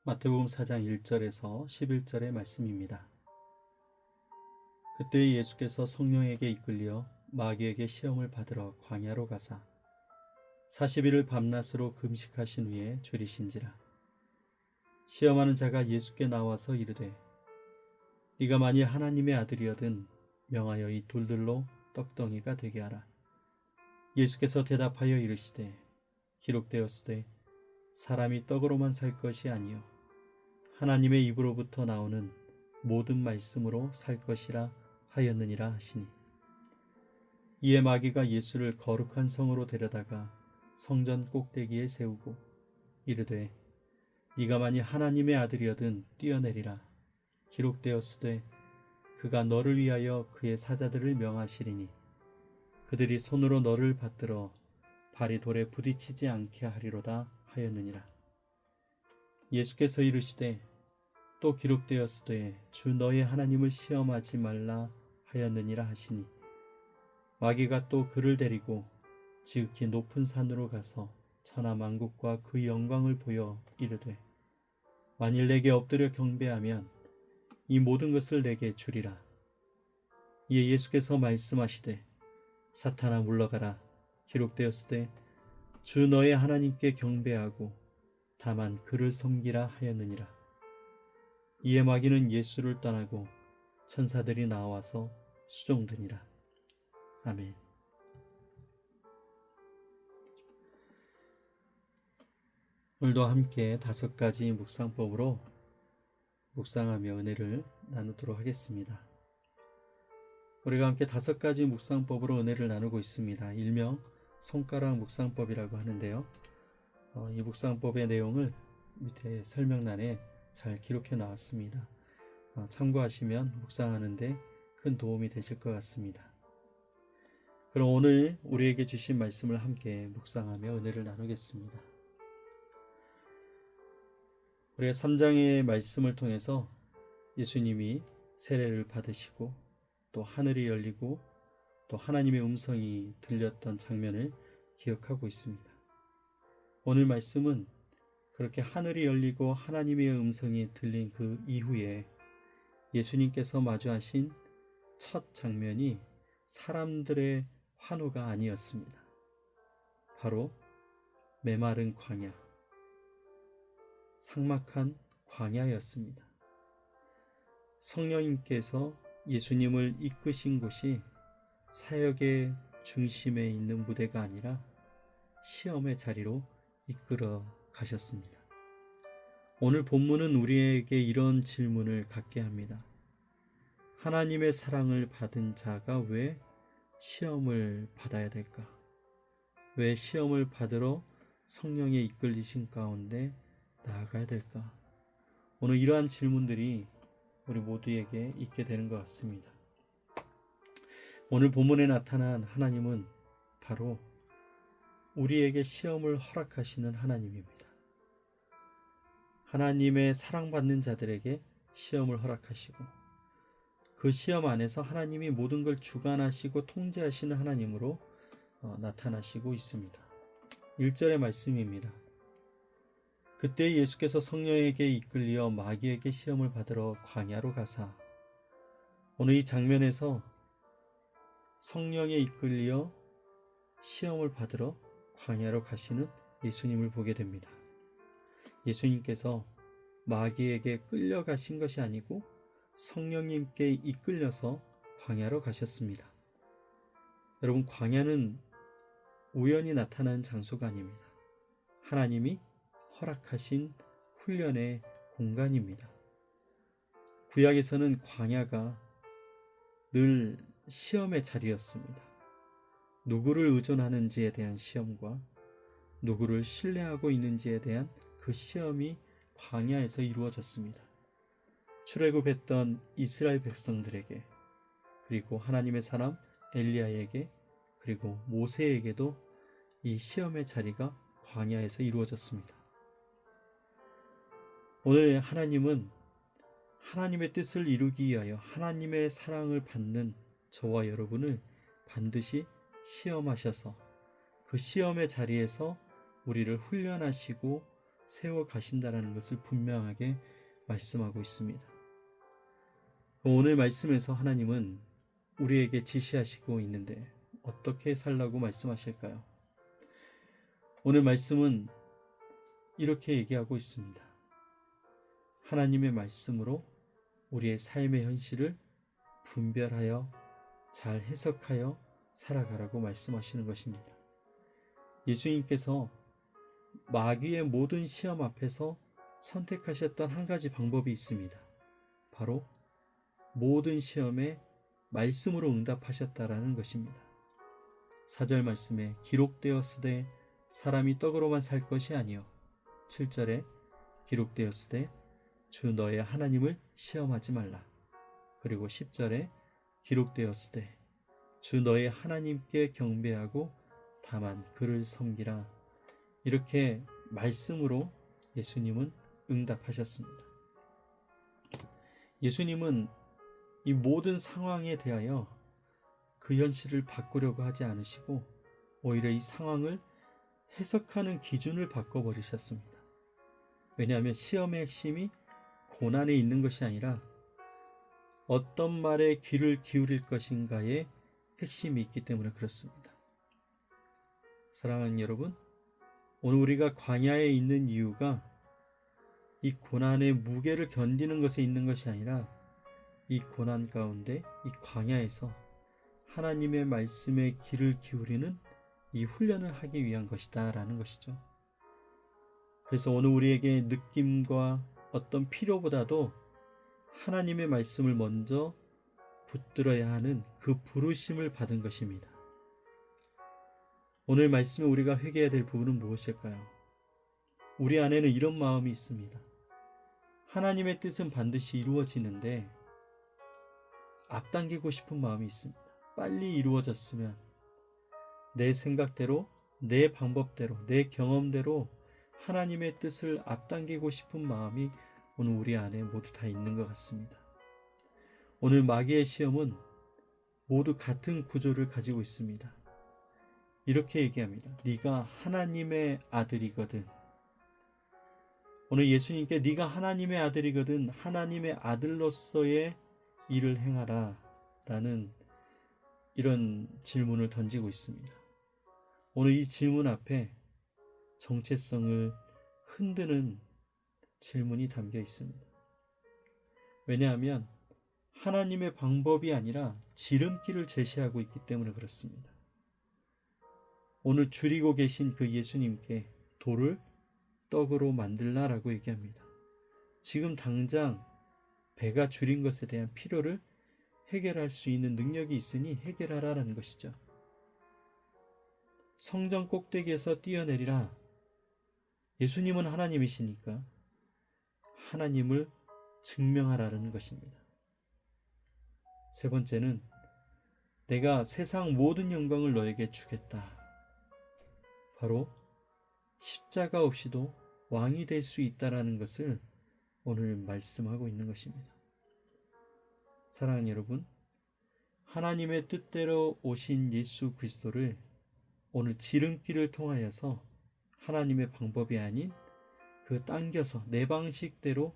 마태복음 4장 1절에서 11절의 말씀입니다. 그때 예수께서 성령에게 이끌려 마귀에게 시험을 받으러 광야로 가사 40일을 밤낮으로 금식하신 후에 줄이신지라. 시험하는 자가 예수께 나와서 이르되 네가 만일 하나님의 아들이여든 명하여 이 돌들로 떡덩이가 되게 하라. 예수께서 대답하여 이르시되 기록되었으되 사람이 떡으로만 살 것이 아니요 하나님의 입으로부터 나오는 모든 말씀으로 살 것이라 하였느니라 하시니, 이에 마귀가 예수를 거룩한 성으로 데려다가 성전 꼭대기에 세우고 이르되 네가 만일 하나님의 아들이여든 뛰어내리라. 기록되었으되 그가 너를 위하여 그의 사자들을 명하시리니 그들이 손으로 너를 받들어 발이 돌에 부딪히지 않게 하리로다 하였느니라. 예수께서 이르시되 또 기록되었으되 주 너의 하나님을 시험하지 말라 하였느니라 하시니, 마귀가 또 그를 데리고 지극히 높은 산으로 가서 천하만국과 그 영광을 보여 이르되 만일 내게 엎드려 경배하면 이 모든 것을 내게 주리라. 이에 예수께서 말씀하시되 사탄아 물러가라. 기록되었으되 주 너의 하나님께 경배하고 다만 그를 섬기라 하였느니라. 이에 마귀는 예수를 떠나고 천사들이 나와서 수종드니라. 아멘. 오늘도 함께 5가지 묵상법으로 묵상하며 은혜를 나누도록 하겠습니다. 우리가 함께 5가지 묵상법으로 은혜를 나누고 있습니다. 일명 손가락 묵상법이라고 하는데요. 이 묵상법의 내용을 밑에 설명란에 잘 기록해 나왔습니다. 참고하시면 묵상하는데 큰 도움이 되실 것 같습니다. 그럼 오늘 우리에게 주신 말씀을 함께 묵상하며 은혜를 나누겠습니다. 우리가 3장의 말씀을 통해서 예수님이 세례를 받으시고 또 하늘이 열리고 또 하나님의 음성이 들렸던 장면을 기억하고 있습니다. 오늘 말씀은 그렇게 하늘이 열리고 하나님의 음성이 들린 그 이후에 예수님께서 마주하신 첫 장면이 사람들의 환호가 아니었습니다. 바로 메마른 광야, 삭막한 광야였습니다. 성령님께서 예수님을 이끄신 곳이 사역의 중심에 있는 무대가 아니라 시험의 자리로 이끌어 가셨습니다. 오늘 본문은 우리에게 이런 질문을 갖게 합니다. 하나님의 사랑을 받은 자가 왜 시험을 받아야 될까? 왜 시험을 받으러 성령의 이끌리신 가운데 나아가야 될까? 오늘 이러한 질문들이 우리 모두에게 있게 되는 것 같습니다. 오늘 본문에 나타난 하나님은 바로 우리에게 시험을 허락하시는 하나님입니다. 하나님의 사랑받는 자들에게 시험을 허락하시고 그 시험 안에서 하나님이 모든 걸 주관하시고 통제하시는 하나님으로 나타나시고 있습니다. 1절의 말씀입니다. 그때 예수께서 성령에게 이끌려 마귀에게 시험을 받으러 광야로 가사. 오늘 이 장면에서 성령에 이끌려 시험을 받으러 광야로 가시는 예수님을 보게 됩니다. 예수님께서 마귀에게 끌려가신 것이 아니고 성령님께 이끌려서 광야로 가셨습니다. 여러분, 광야는 우연히 나타난 장소가 아닙니다. 하나님이 허락하신 훈련의 공간입니다. 구약에서는 광야가 늘 시험의 자리였습니다. 누구를 의존하는지에 대한 시험과 누구를 신뢰하고 있는지에 대한 그 시험이 광야에서 이루어졌습니다. 출애굽했던 이스라엘 백성들에게, 그리고 하나님의 사람 엘리야에게, 그리고 모세에게도 이 시험의 자리가 광야에서 이루어졌습니다. 오늘 하나님은 하나님의 뜻을 이루기 위하여 하나님의 사랑을 받는 저와 여러분을 반드시 시험하셔서 그 시험의 자리에서 우리를 훈련하시고 세워 가신다라는 것을 분명하게 말씀하고 있습니다. 오늘 말씀에서 하나님은 우리에게 지시하시고 있는데 어떻게 살라고 말씀하실까요? 오늘 말씀은 이렇게 얘기하고 있습니다. 하나님의 말씀으로 우리의 삶의 현실을 분별하여 잘 해석하여 살아가라고 말씀하시는 것입니다. 예수님께서 마귀의 모든 시험 앞에서 선택하셨던 한 가지 방법이 있습니다. 바로 모든 시험에 말씀으로 응답하셨다라는 것입니다. 4절 말씀에 기록되었으되 사람이 떡으로만 살 것이 아니요 7절에 기록되었으되 주 너의 하나님을 시험하지 말라. 그리고 10절에 기록되었으되 주 너의 하나님께 경배하고 다만 그를 섬기라. 이렇게 말씀으로 예수님은 응답하셨습니다. 예수님은 이 모든 상황에 대하여 그 현실을 바꾸려고 하지 않으시고 오히려 이 상황을 해석하는 기준을 바꿔버리셨습니다. 왜냐하면 시험의 핵심이 고난에 있는 것이 아니라 어떤 말에 귀를 기울일 것인가에 핵심이 있기 때문에 그렇습니다. 사랑하는 여러분, 오늘 우리가 광야에 있는 이유가 이 고난의 무게를 견디는 것에 있는 것이 아니라 이 고난 가운데 이 광야에서 하나님의 말씀에 귀를 기울이는 이 훈련을 하기 위한 것이다 라는 것이죠. 그래서 오늘 우리에게 느낌과 어떤 필요보다도 하나님의 말씀을 먼저 붙들어야 하는 그 부르심을 받은 것입니다. 오늘 말씀에 우리가 회개해야 될 부분은 무엇일까요? 우리 안에는 이런 마음이 있습니다. 하나님의 뜻은 반드시 이루어지는데 앞당기고 싶은 마음이 있습니다. 빨리 이루어졌으면 내 생각대로, 내 방법대로, 내 경험대로 하나님의 뜻을 앞당기고 싶은 마음이 오늘 우리 안에 모두 다 있는 것 같습니다. 오늘 마귀의 시험은 모두 같은 구조를 가지고 있습니다. 이렇게 얘기합니다. 네가 하나님의 아들이거든. 오늘 예수님께 네가 하나님의 아들이거든 하나님의 아들로서의 일을 행하라 라는 이런 질문을 던지고 있습니다. 오늘 이 질문 앞에 정체성을 흔드는 질문이 담겨 있습니다. 왜냐하면 하나님의 방법이 아니라 지름길을 제시하고 있기 때문에 그렇습니다. 오늘 줄이고 계신 그 예수님께 돌을 떡으로 만들라라고 얘기합니다. 지금 당장 배가 줄인 것에 대한 필요를 해결할 수 있는 능력이 있으니 해결하라라는 것이죠. 성전 꼭대기에서 뛰어내리라. 예수님은 하나님이시니까 하나님을 증명하라는 것입니다. 세 번째는 내가 세상 모든 영광을 너에게 주겠다. 바로 십자가 없이도 왕이 될 수 있다라는 것을 오늘 말씀하고 있는 것입니다. 사랑하는 여러분, 하나님의 뜻대로 오신 예수 그리스도를 오늘 지름길을 통하여서 하나님의 방법이 아닌 그 당겨서 내 방식대로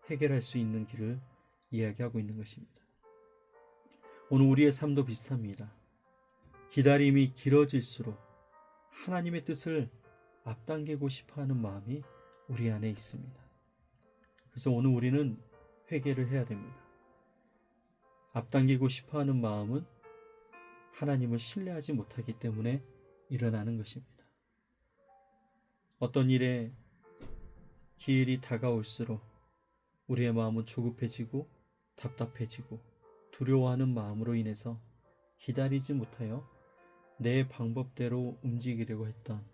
해결할 수 있는 길을 이야기하고 있는 것입니다. 오늘 우리의 삶도 비슷합니다. 기다림이 길어질수록 하나님의 뜻을 앞당기고 싶어하는 마음이 우리 안에 있습니다. 그래서 오늘 우리는 회개를 해야 됩니다. 앞당기고 싶어하는 마음은 하나님을 신뢰하지 못하기 때문에 일어나는 것입니다. 어떤 일에 기일이 다가올수록 우리의 마음은 조급해지고 답답해지고 두려워하는 마음으로 인해서 기다리지 못하여 내 방법대로 움직이려고 했던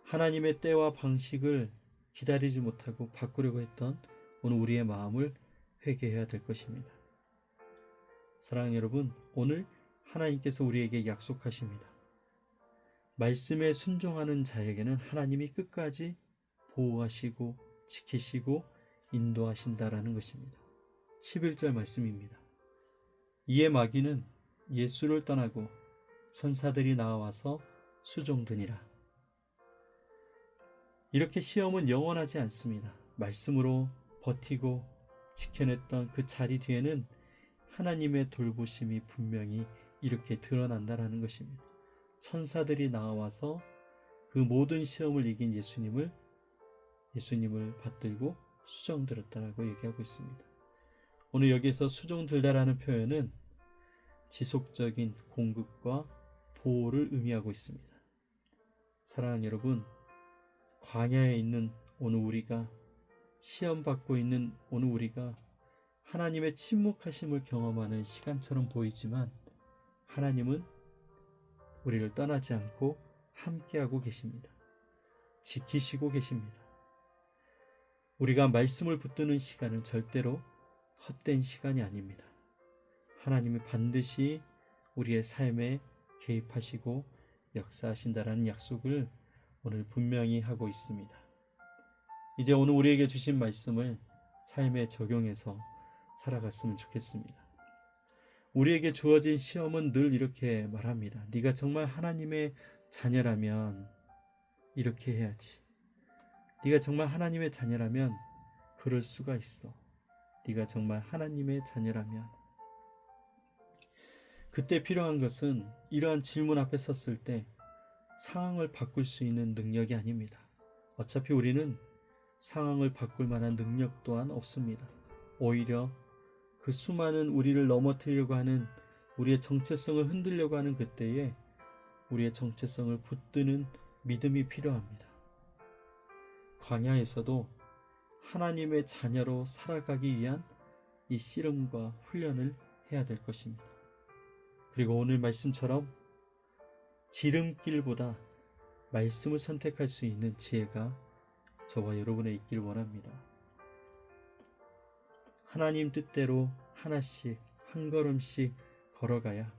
하나님의 때와 방식을 기다리지 못하고 바꾸려고 했던 오늘 우리의 마음을 회개해야 될 것입니다. 사랑하는 여러분, 오늘 하나님께서 우리에게 약속하십니다. 말씀에 순종하는 자에게는 하나님이 끝까지 보호하시고 지키시고 인도하신다라는 것입니다. 11절 말씀입니다. 이에 마귀는 예수를 떠나고 천사들이 나와서 수종드니라. 이렇게 시험은 영원하지 않습니다. 말씀으로 버티고 지켜냈던 그 자리 뒤에는 하나님의 돌보심이 분명히 이렇게 드러난다라는 것입니다. 천사들이 나와서 그 모든 시험을 이긴 예수님을 받들고 수종들었다라고 얘기하고 있습니다. 오늘 여기서 수종들다라는 표현은 지속적인 공급과 보호를 의미하고 있습니다. 사랑하는 여러분, 광야에 있는 오늘 우리가, 시험받고 있는 오늘 우리가 하나님의 침묵하심을 경험하는 시간처럼 보이지만 하나님은 우리를 떠나지 않고 함께하고 계십니다. 지키시고 계십니다. 우리가 말씀을 붙드는 시간은 절대로 헛된 시간이 아닙니다. 하나님이 반드시 우리의 삶에 개입하시고 역사하신다라는 약속을 오늘 분명히 하고 있습니다. 이제 오늘 우리에게 주신 말씀을 삶에 적용해서 살아갔으면 좋겠습니다. 우리에게 주어진 시험은 늘 이렇게 말합니다. 네가 정말 하나님의 자녀라면 이렇게 해야지. 네가 정말 하나님의 자녀라면 그럴 수가 있어. 네가 정말 하나님의 자녀라면. 그때 필요한 것은 이러한 질문 앞에 섰을 때 상황을 바꿀 수 있는 능력이 아닙니다. 어차피 우리는 상황을 바꿀 만한 능력 또한 없습니다. 오히려 그 수많은 우리를 넘어뜨리려고 하는, 우리의 정체성을 흔들려고 하는 그때에 우리의 정체성을 붙드는 믿음이 필요합니다. 광야에서도 하나님의 자녀로 살아가기 위한 이 씨름과 훈련을 해야 될 것입니다. 그리고 오늘 말씀처럼 지름길보다 말씀을 선택할 수 있는 지혜가 저와 여러분의 있길 원합니다. 하나님 뜻대로 하나씩 한 걸음씩 걸어가야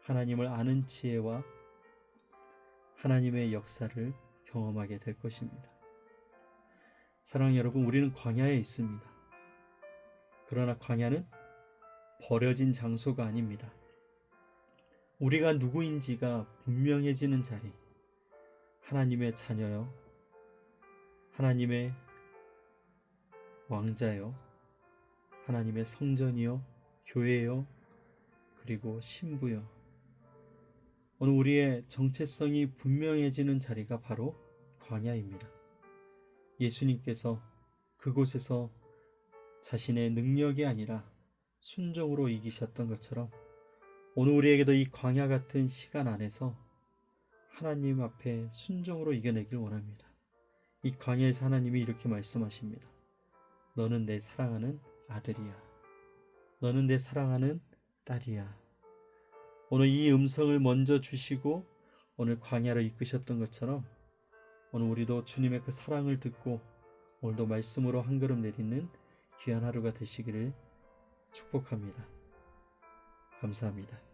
하나님을 아는 지혜와 하나님의 역사를 경험하게 될 것입니다. 사랑하는 여러분, 우리는 광야에 있습니다. 그러나 광야는 버려진 장소가 아닙니다. 우리가 누구인지가 분명해지는 자리, 하나님의 자녀요, 하나님의 왕자요, 하나님의 성전이요, 교회요, 그리고 신부요. 오늘 우리의 정체성이 분명해지는 자리가 바로 광야입니다. 예수님께서 그곳에서 자신의 능력이 아니라 순종으로 이기셨던 것처럼 오늘 우리에게도 이 광야 같은 시간 안에서 하나님 앞에 순종으로 이겨내길 원합니다. 이 광야에서 하나님이 이렇게 말씀하십니다. 너는 내 사랑하는 아들이야. 너는 내 사랑하는 딸이야. 오늘 이 음성을 먼저 주시고 오늘 광야로 이끄셨던 것처럼 오늘 우리도 주님의 그 사랑을 듣고 오늘도 말씀으로 한 걸음 내딛는 귀한 하루가 되시기를 축복합니다. 감사합니다.